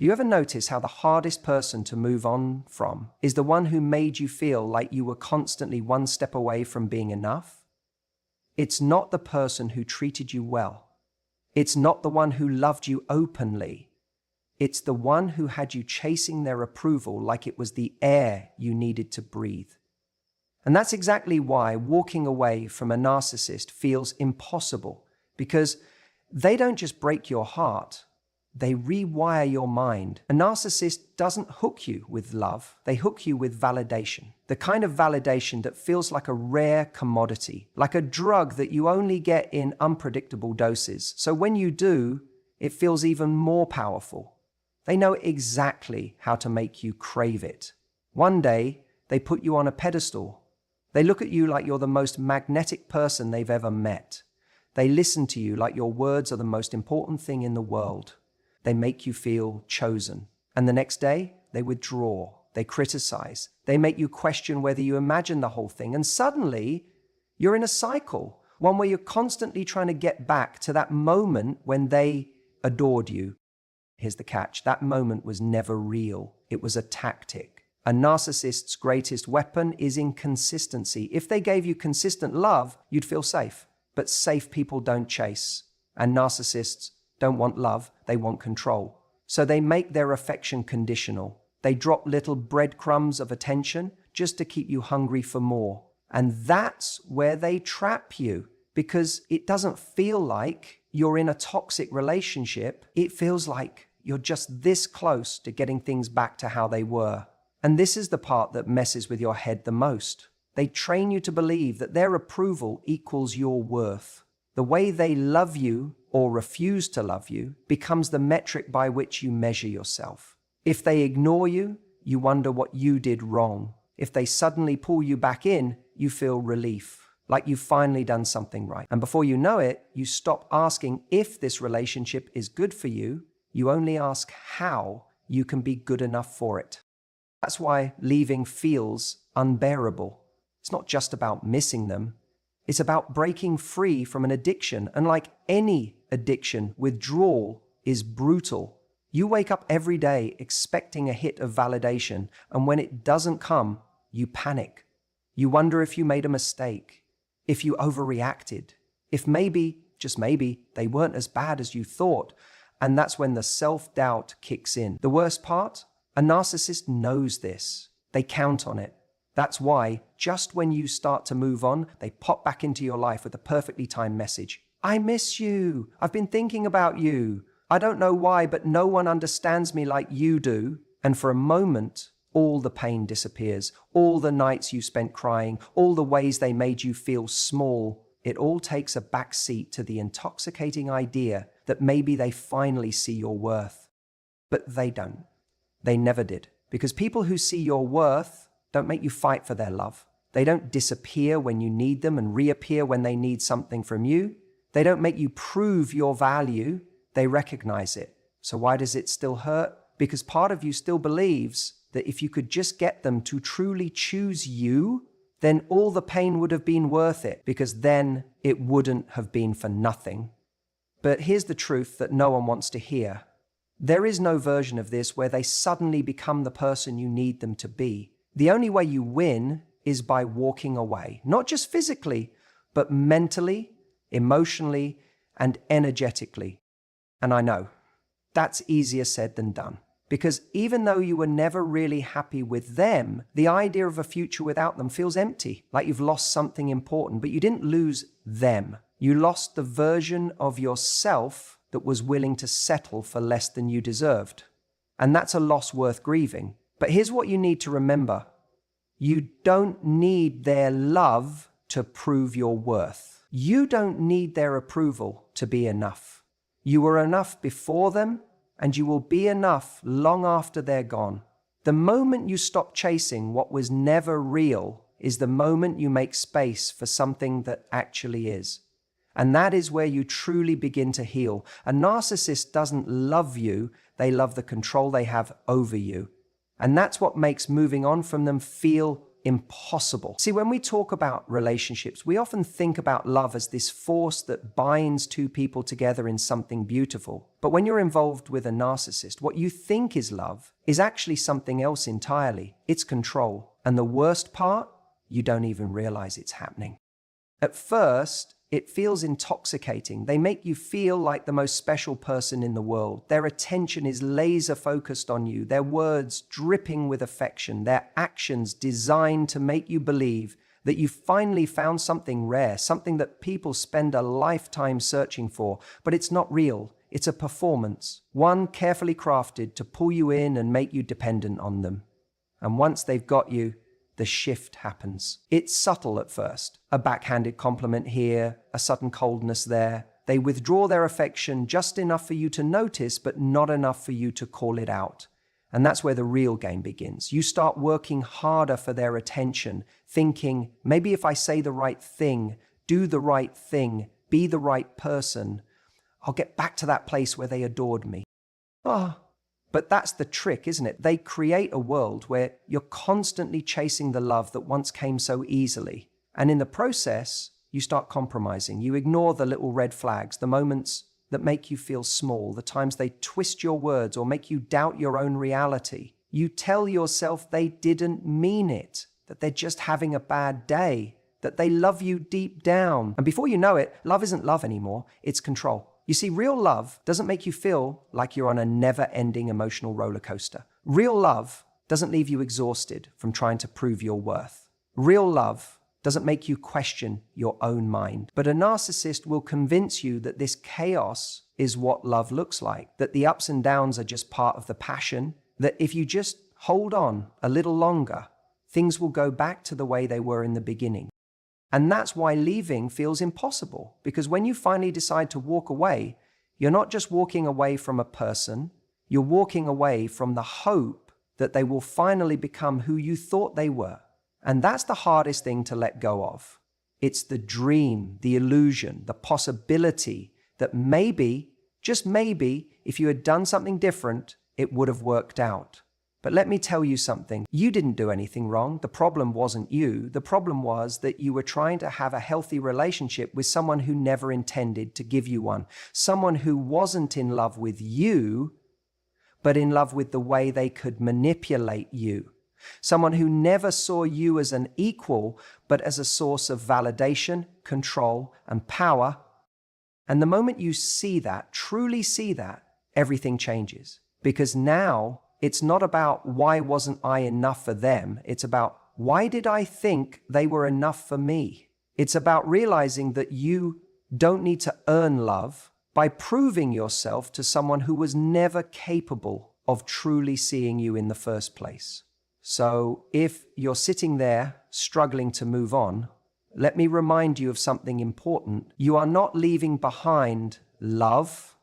Do you ever notice how the hardest person to move on from is the one who made you feel like you were constantly one step away from being enough? It's not the person who treated you well. It's not the one who loved you openly. It's the one who had you chasing their approval like it was the air you needed to breathe. And that's exactly why walking away from a narcissist feels impossible, because they don't just break your heart, they rewire your mind. A narcissist doesn't hook you with love, they hook you with validation. The kind of validation that feels like a rare commodity, like a drug that you only get in unpredictable doses. So when you do, it feels even more powerful. They know exactly how to make you crave it. One day, they put you on a pedestal. They look at you like you're the most magnetic person they've ever met. They listen to you like your words are the most important thing in the world. They make you feel chosen. And the next day, they withdraw. They criticize. They make you question whether you imagine the whole thing. And suddenly, you're in a cycle, one where you're constantly trying to get back to that moment when they adored you. Here's the catch. That moment was never real. It was a tactic. A narcissist's greatest weapon is inconsistency. If they gave you consistent love, you'd feel safe. But safe people don't chase. And narcissists don't want love, they want control. So they make their affection conditional. They drop little breadcrumbs of attention just to keep you hungry for more. And that's where they trap you, because it doesn't feel like you're in a toxic relationship. It feels like you're just this close to getting things back to how they were. And this is the part that messes with your head the most. They train you to believe that their approval equals your worth. The way they love you or refuse to love you becomes the metric by which you measure yourself. If they ignore you, you wonder what you did wrong. If they suddenly pull you back in, you feel relief, like you've finally done something right. And before you know it, you stop asking if this relationship is good for you. You only ask how you can be good enough for it. That's why leaving feels unbearable. It's not just about missing them. It's about breaking free from an addiction. And like any addiction, withdrawal is brutal. You wake up every day expecting a hit of validation, and when it doesn't come, you panic. You wonder if you made a mistake, if you overreacted, if maybe, just maybe, they weren't as bad as you thought. And that's when the self-doubt kicks in. The worst part? A narcissist knows this. They count on it. That's why, just when you start to move on, they pop back into your life with a perfectly timed message. I miss you. I've been thinking about you. I don't know why, but no one understands me like you do. And for a moment, all the pain disappears. All the nights you spent crying, all the ways they made you feel small. It all takes a back seat to the intoxicating idea that maybe they finally see your worth. But they don't. They never did. Because people who see your worth don't make you fight for their love. They don't disappear when you need them and reappear when they need something from you. They don't make you prove your value. They recognize it. So why does it still hurt? Because part of you still believes that if you could just get them to truly choose you, then all the pain would have been worth it, because then it wouldn't have been for nothing. But here's the truth that no one wants to hear. There is no version of this where they suddenly become the person you need them to be. The only way you win is by walking away, not just physically, but mentally, emotionally, and energetically. And I know, that's easier said than done. Because even though you were never really happy with them, the idea of a future without them feels empty, like you've lost something important, but you didn't lose them. You lost the version of yourself that was willing to settle for less than you deserved. And that's a loss worth grieving. But here's what you need to remember. You don't need their love to prove your worth. You don't need their approval to be enough. You were enough before them, and you will be enough long after they're gone. The moment you stop chasing what was never real is the moment you make space for something that actually is. And that is where you truly begin to heal. A narcissist doesn't love you, they love the control they have over you. And that's what makes moving on from them feel impossible. See, when we talk about relationships, we often think about love as this force that binds two people together in something beautiful. But when you're involved with a narcissist, what you think is love is actually something else entirely. It's control. And the worst part, you don't even realize it's happening. At first, it feels intoxicating. They make you feel like the most special person in the world. Their attention is laser focused on you, their words dripping with affection, their actions designed to make you believe that you finally found something rare, something that people spend a lifetime searching for. But it's not real. It's a performance, one carefully crafted to pull you in and make you dependent on them. And once they've got you, the shift happens. It's subtle at first. A backhanded compliment here, a sudden coldness there. They withdraw their affection just enough for you to notice, but not enough for you to call it out. And that's where the real game begins. You start working harder for their attention, thinking, maybe if I say the right thing, do the right thing, be the right person, I'll get back to that place where they adored me. But that's the trick, isn't it? They create a world where you're constantly chasing the love that once came so easily. And in the process, you start compromising. You ignore the little red flags, the moments that make you feel small, the times they twist your words or make you doubt your own reality. You tell yourself they didn't mean it, that they're just having a bad day, that they love you deep down. And before you know it, love isn't love anymore, it's control. You see, real love doesn't make you feel like you're on a never-ending emotional roller coaster. Real love doesn't leave you exhausted from trying to prove your worth. Real love doesn't make you question your own mind. But a narcissist will convince you that this chaos is what love looks like, that the ups and downs are just part of the passion, that if you just hold on a little longer, things will go back to the way they were in the beginning. And that's why leaving feels impossible, because when you finally decide to walk away, you're not just walking away from a person, you're walking away from the hope that they will finally become who you thought they were. And that's the hardest thing to let go of. It's the dream, the illusion, the possibility that maybe, just maybe, if you had done something different, it would have worked out. But let me tell you something. You didn't do anything wrong. The problem wasn't you. The problem was that you were trying to have a healthy relationship with someone who never intended to give you one. Someone who wasn't in love with you, but in love with the way they could manipulate you. Someone who never saw you as an equal, but as a source of validation, control, and power. And the moment you see that, truly see that, everything changes. Because now, it's not about why wasn't I enough for them. It's about why did I think they were enough for me? It's about realizing that you don't need to earn love by proving yourself to someone who was never capable of truly seeing you in the first place. So if you're sitting there struggling to move on, let me remind you of something important. You are not leaving behind love.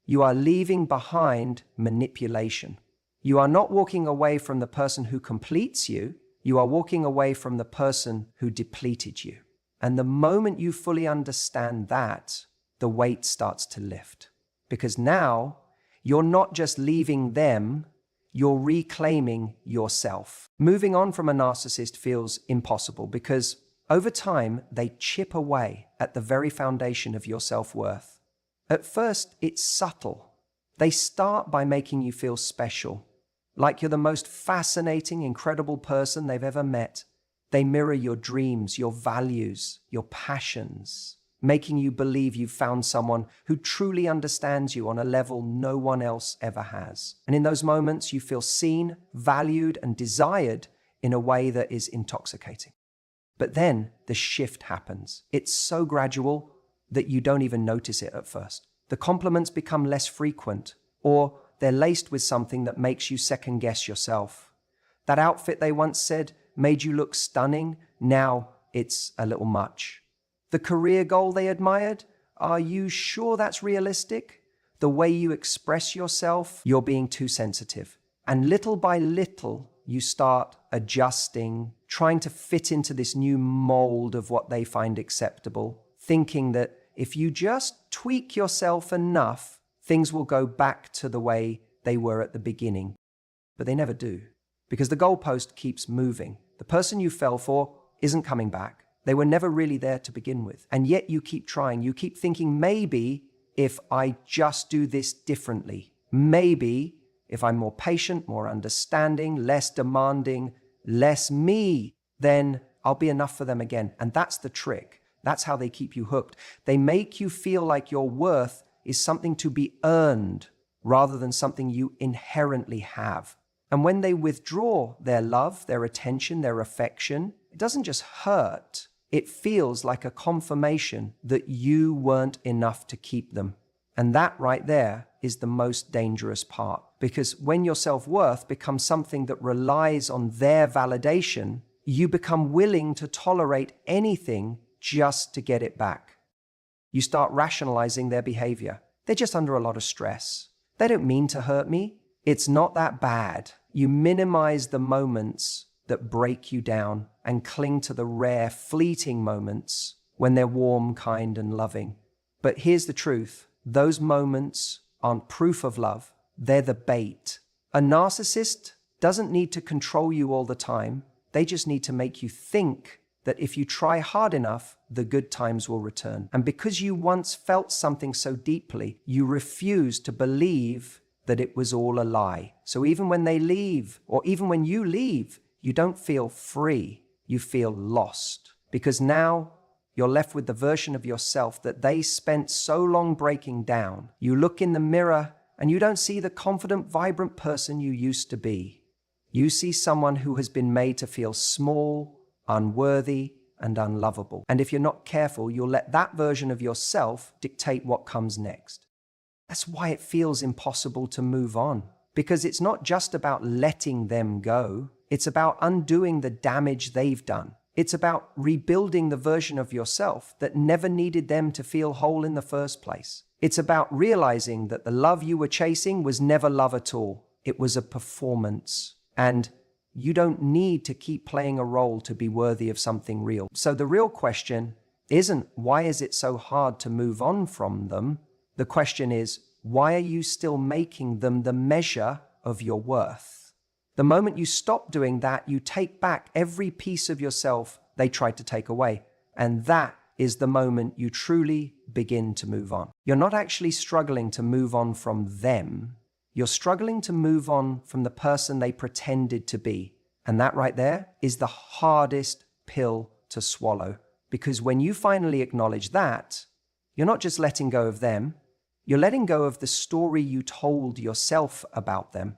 You are leaving behind manipulation. You are not walking away from the person who completes you. You are walking away from the person who depleted you. And the moment you fully understand that, the weight starts to lift. Because now, you're not just leaving them, you're reclaiming yourself. Moving on from a narcissist feels impossible because over time, they chip away at the very foundation of your self-worth. At first, it's subtle. They start by making you feel special, like you're the most fascinating, incredible person they've ever met. They mirror your dreams, your values, your passions, making you believe you've found someone who truly understands you on a level no one else ever has. And in those moments, you feel seen, valued, and desired in a way that is intoxicating. But then the shift happens. It's so gradual that you don't even notice it at first. The compliments become less frequent, or they're laced with something that makes you second-guess yourself. That outfit they once said made you look stunning, now it's a little much. The career goal they admired, are you sure that's realistic? The way you express yourself, you're being too sensitive. And little by little, you start adjusting, trying to fit into this new mold of what they find acceptable, thinking that if you just tweak yourself enough, things will go back to the way they were at the beginning. But they never do, because the goalpost keeps moving. The person you fell for isn't coming back. They were never really there to begin with. And yet you keep trying. You keep thinking, maybe if I just do this differently, maybe if I'm more patient, more understanding, less demanding, less me, then I'll be enough for them again. And that's the trick. That's how they keep you hooked. They make you feel like your worth is something to be earned rather than something you inherently have. And when they withdraw their love, their attention, their affection, it doesn't just hurt. It feels like a confirmation that you weren't enough to keep them. And that right there is the most dangerous part. Because when your self-worth becomes something that relies on their validation, you become willing to tolerate anything just to get it back. You start rationalizing their behavior. They're just under a lot of stress. They don't mean to hurt me. It's not that bad. You minimize the moments that break you down and cling to the rare, fleeting moments when they're warm, kind, and loving. But here's the truth. Those moments aren't proof of love. They're the bait. A narcissist doesn't need to control you all the time. They just need to make you think that if you try hard enough, the good times will return. And because you once felt something so deeply, you refuse to believe that it was all a lie. So even when they leave, or even when you leave, you don't feel free. You feel lost. Because now you're left with the version of yourself that they spent so long breaking down. You look in the mirror and you don't see the confident, vibrant person you used to be. You see someone who has been made to feel small, unworthy, and unlovable. And if you're not careful, you'll let that version of yourself dictate what comes next. That's why it feels impossible to move on. Because it's not just about letting them go. It's about undoing the damage they've done. It's about rebuilding the version of yourself that never needed them to feel whole in the first place. It's about realizing that the love you were chasing was never love at all. It was a performance. And you don't need to keep playing a role to be worthy of something real. So the real question isn't, why is it so hard to move on from them? The question is, why are you still making them the measure of your worth? The moment you stop doing that, you take back every piece of yourself they tried to take away. And that is the moment you truly begin to move on. You're not actually struggling to move on from them. You're struggling to move on from the person they pretended to be. And that right there is the hardest pill to swallow. Because when you finally acknowledge that, you're not just letting go of them, you're letting go of the story you told yourself about them,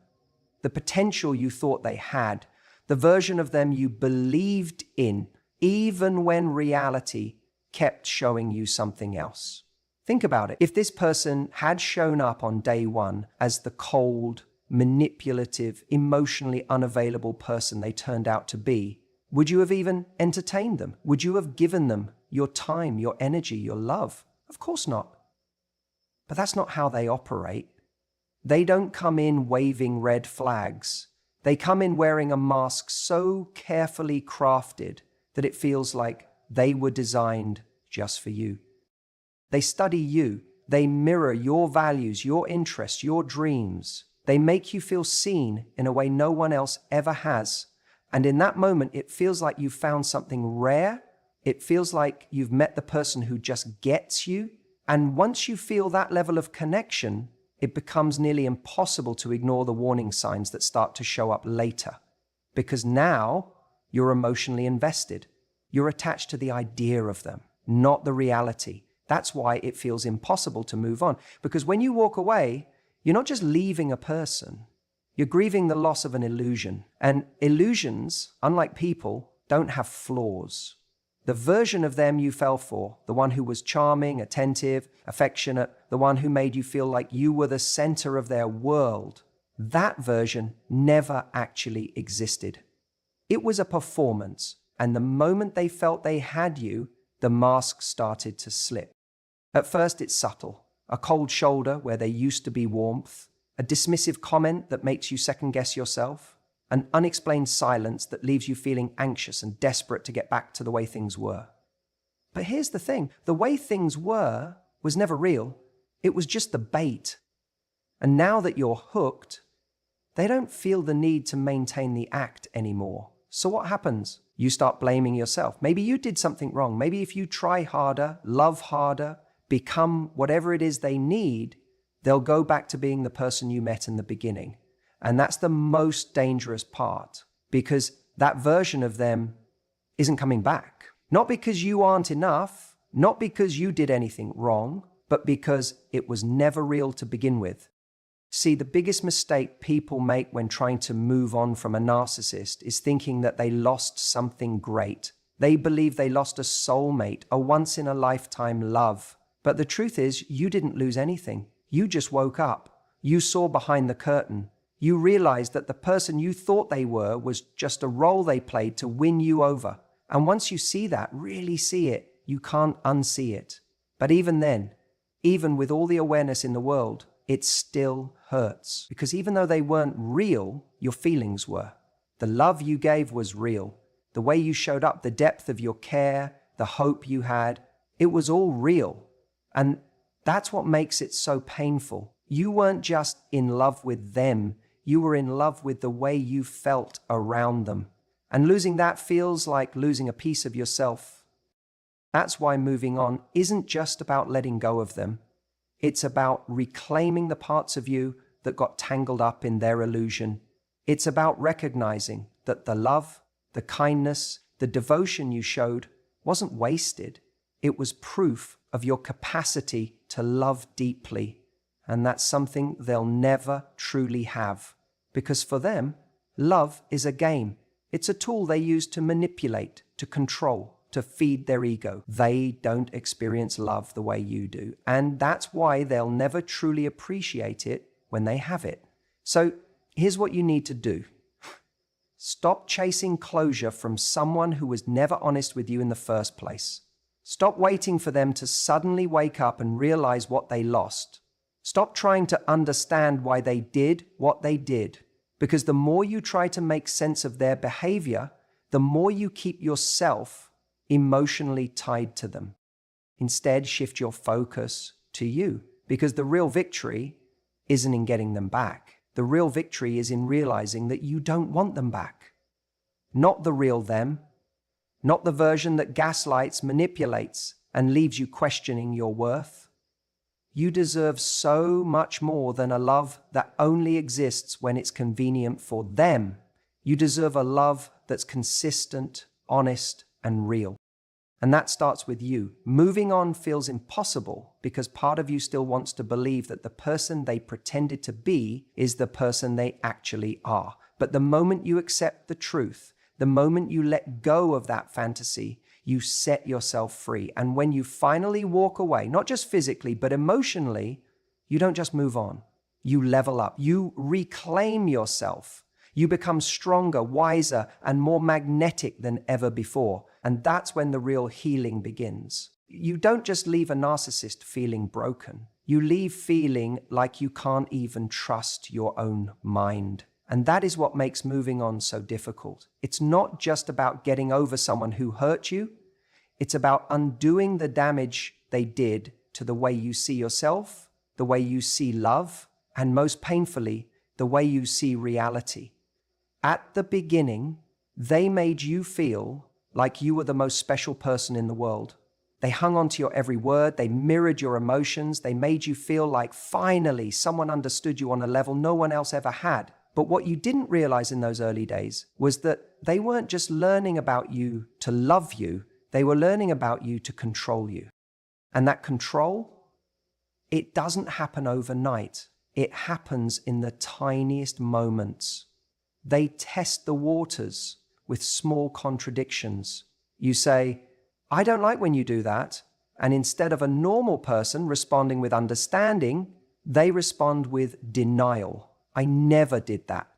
the potential you thought they had, the version of them you believed in, even when reality kept showing you something else. Think about it. If this person had shown up on day one as the cold, manipulative, emotionally unavailable person they turned out to be, would you have even entertained them? Would you have given them your time, your energy, your love? Of course not. But that's not how they operate. They don't come in waving red flags. They come in wearing a mask so carefully crafted that it feels like they were designed just for you. They study you. They mirror your values, your interests, your dreams. They make you feel seen in a way no one else ever has. And in that moment, it feels like you've found something rare. It feels like you've met the person who just gets you. And once you feel that level of connection, it becomes nearly impossible to ignore the warning signs that start to show up later. Because now you're emotionally invested. You're attached to the idea of them, not the reality. That's why it feels impossible to move on. Because when you walk away, you're not just leaving a person. You're grieving the loss of an illusion. And illusions, unlike people, don't have flaws. The version of them you fell for, the one who was charming, attentive, affectionate, the one who made you feel like you were the center of their world, that version never actually existed. It was a performance, and the moment they felt they had you, the mask started to slip. At first, it's subtle. A cold shoulder where there used to be warmth, a dismissive comment that makes you second-guess yourself, an unexplained silence that leaves you feeling anxious and desperate to get back to the way things were. But here's the thing. The way things were was never real. It was just the bait. And now that you're hooked, they don't feel the need to maintain the act anymore. So what happens? You start blaming yourself. Maybe you did something wrong. Maybe if you try harder, love harder, become whatever it is they need, they'll go back to being the person you met in the beginning. And that's the most dangerous part, because that version of them isn't coming back. Not because you aren't enough, not because you did anything wrong, but because it was never real to begin with. See, the biggest mistake people make when trying to move on from a narcissist is thinking that they lost something great. They believe they lost a soulmate, a once-in-a-lifetime love. But the truth is, you didn't lose anything. You just woke up. You saw behind the curtain. You realized that the person you thought they were was just a role they played to win you over. And once you see that, really see it, you can't unsee it. But even then, even with all the awareness in the world, it still hurts. Because even though they weren't real, your feelings were. The love you gave was real. The way you showed up, the depth of your care, the hope you had, it was all real. And that's what makes it so painful. You weren't just in love with them, you were in love with the way you felt around them. And losing that feels like losing a piece of yourself. That's why moving on isn't just about letting go of them. It's about reclaiming the parts of you that got tangled up in their illusion. It's about recognizing that the love, the kindness, the devotion you showed wasn't wasted. It was proof of your capacity to love deeply. And that's something they'll never truly have. Because for them, love is a game. It's a tool they use to manipulate, to control, to feed their ego. They don't experience love the way you do. And that's why they'll never truly appreciate it when they have it. So here's what you need to do. Stop chasing closure from someone who was never honest with you in the first place. Stop waiting for them to suddenly wake up and realize what they lost. Stop trying to understand why they did what they did. Because the more you try to make sense of their behavior, the more you keep yourself emotionally tied to them. Instead, shift your focus to you, because the real victory isn't in getting them back. The real victory is in realizing that you don't want them back. Not the real them, not the version that gaslights, manipulates, and leaves you questioning your worth. You deserve so much more than a love that only exists when it's convenient for them. You deserve a love that's consistent, honest, and real. And that starts with you. Moving on feels impossible because part of you still wants to believe that the person they pretended to be is the person they actually are. But the moment you accept the truth, the moment you let go of that fantasy, you set yourself free. And when you finally walk away, not just physically, but emotionally, you don't just move on. You level up. You reclaim yourself. You become stronger, wiser, and more magnetic than ever before. And that's when the real healing begins. You don't just leave a narcissist feeling broken. You leave feeling like you can't even trust your own mind. And that is what makes moving on so difficult. It's not just about getting over someone who hurt you. It's about undoing the damage they did to the way you see yourself, the way you see love, and most painfully, the way you see reality. At the beginning, they made you feel like you were the most special person in the world. They hung on to your every word, they mirrored your emotions, they made you feel like finally someone understood you on a level no one else ever had. But what you didn't realize in those early days was that they weren't just learning about you to love you, they were learning about you to control you. And that control, it doesn't happen overnight. It happens in the tiniest moments. They test the waters with small contradictions. You say, I don't like when you do that. And instead of a normal person responding with understanding, they respond with denial. I never did that.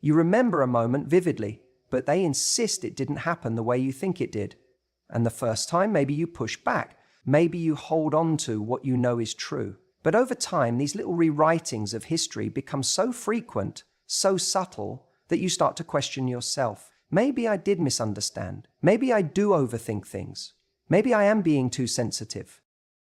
You remember a moment vividly, but they insist it didn't happen the way you think it did. And the first time, maybe you push back. Maybe you hold on to what you know is true. But over time, these little rewritings of history become so frequent, so subtle, that you start to question yourself. Maybe I did misunderstand. Maybe I do overthink things. Maybe I am being too sensitive.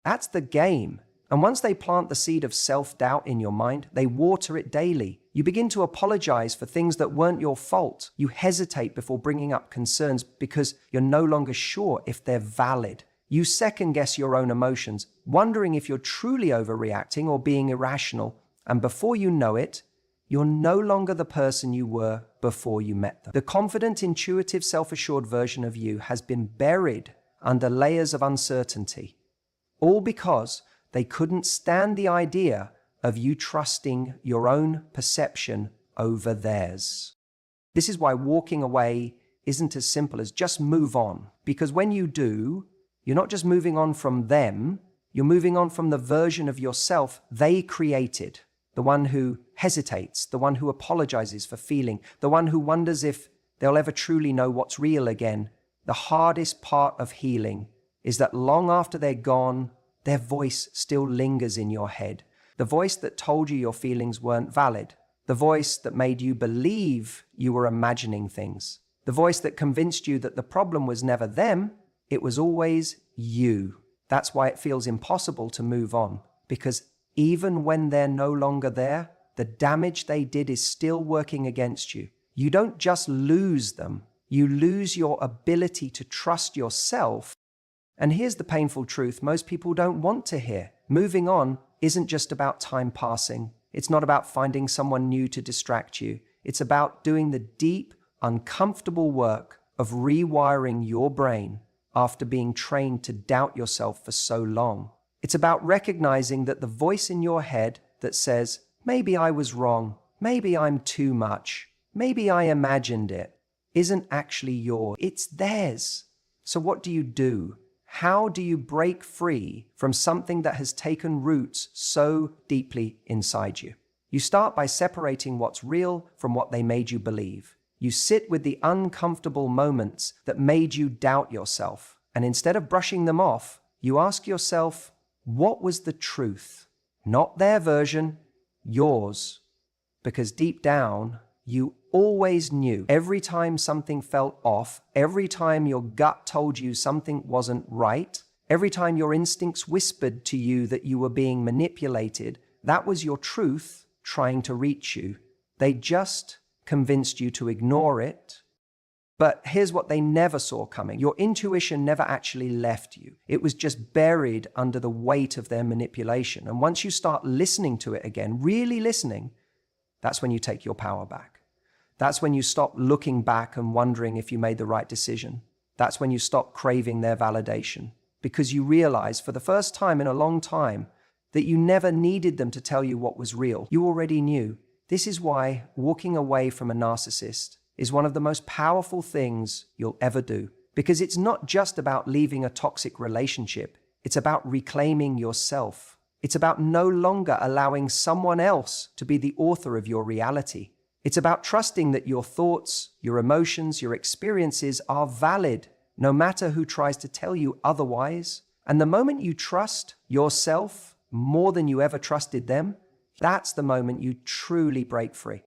That's the game. And once they plant the seed of self-doubt in your mind, they water it daily. You begin to apologize for things that weren't your fault. You hesitate before bringing up concerns because you're no longer sure if they're valid. You second guess your own emotions, wondering if you're truly overreacting or being irrational. And before you know it, you're no longer the person you were before you met them. The confident, intuitive, self-assured version of you has been buried under layers of uncertainty, all because they couldn't stand the idea of you trusting your own perception over theirs. This is why walking away isn't as simple as just move on, because when you do, you're not just moving on from them, you're moving on from the version of yourself they created. The one who hesitates, the one who apologizes for feeling, the one who wonders if they'll ever truly know what's real again. The hardest part of healing is that long after they're gone, their voice still lingers in your head. The voice that told you your feelings weren't valid. The voice that made you believe you were imagining things. The voice that convinced you that the problem was never them, it was always you. That's why it feels impossible to move on, because even when they're no longer there, the damage they did is still working against you. You don't just lose them, you lose your ability to trust yourself. And here's the painful truth most people don't want to hear. Moving on isn't just about time passing. It's not about finding someone new to distract you. It's about doing the deep, uncomfortable work of rewiring your brain after being trained to doubt yourself for so long. It's about recognizing that the voice in your head that says, maybe I was wrong, maybe I'm too much, maybe I imagined it, isn't actually yours, it's theirs. So what do you do? How do you break free from something that has taken roots so deeply inside you? You start by separating what's real from what they made you believe. You sit with the uncomfortable moments that made you doubt yourself, and instead of brushing them off, you ask yourself, what was the truth? Not their version, yours. Because deep down, you always knew. Every time something felt off, every time your gut told you something wasn't right, every time your instincts whispered to you that you were being manipulated, that was your truth trying to reach you. They just convinced you to ignore it. But here's what they never saw coming. Your intuition never actually left you. It was just buried under the weight of their manipulation. And once you start listening to it again, really listening, that's when you take your power back. That's when you stop looking back and wondering if you made the right decision. That's when you stop craving their validation, because you realize for the first time in a long time that you never needed them to tell you what was real. You already knew. This is why walking away from a narcissist is one of the most powerful things you'll ever do, because it's not just about leaving a toxic relationship. It's about reclaiming yourself. It's about no longer allowing someone else to be the author of your reality. It's about trusting that your thoughts, your emotions, your experiences are valid, no matter who tries to tell you otherwise. And the moment you trust yourself more than you ever trusted them, that's the moment you truly break free.